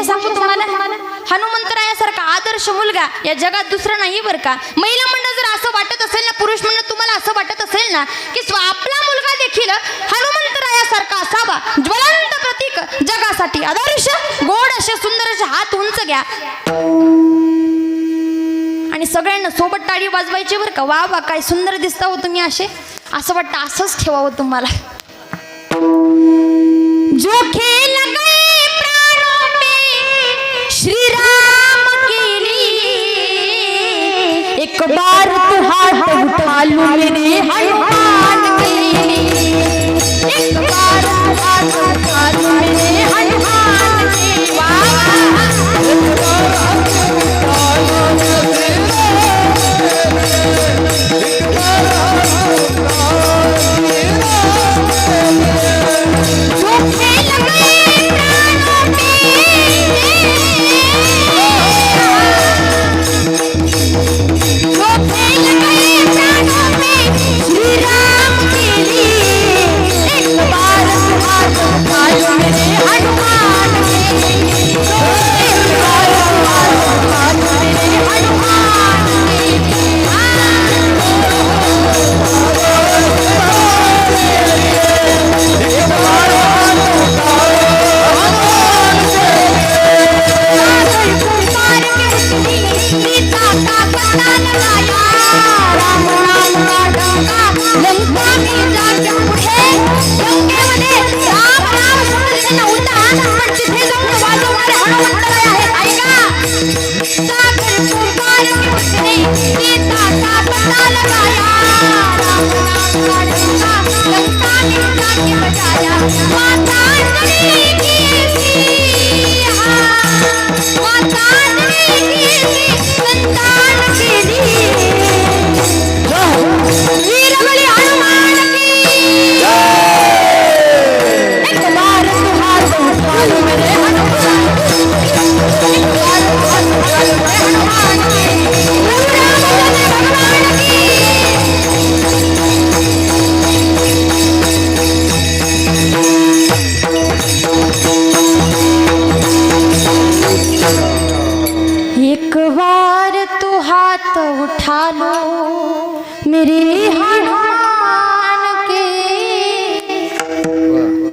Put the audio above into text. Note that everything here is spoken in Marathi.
सांगू तुम्हाला, हनुमंतरायासारखा आदर्श मुलगा या जगात दुसरा नाही बरं का. महिला मंडळ जर असं वाटत असेल ना, पुरुष मंडळ तुम्हाला असं वाटत असेल ना की आपला मुलगा देखील हनुमंतरायासारखा असावा, ज्वलंत प्रतीक जगासाठी आदर्श, गोड असे सुंदर असे हात उंच घ्या आणि सगळ्यांना सोबत टाळी वाजवायची बरं का. वा वा काय सुंदर दिसता हो तुम्ही असे, असं वाटतं असंच ठेवावं तुम्हाला. जो खेल गए प्राणों में श्री राम के लिए, एक बार तू हाथ उठा लूं मेरे हनुमान के लिए, एक बार हाथ उठा लूं मेरे हनुमान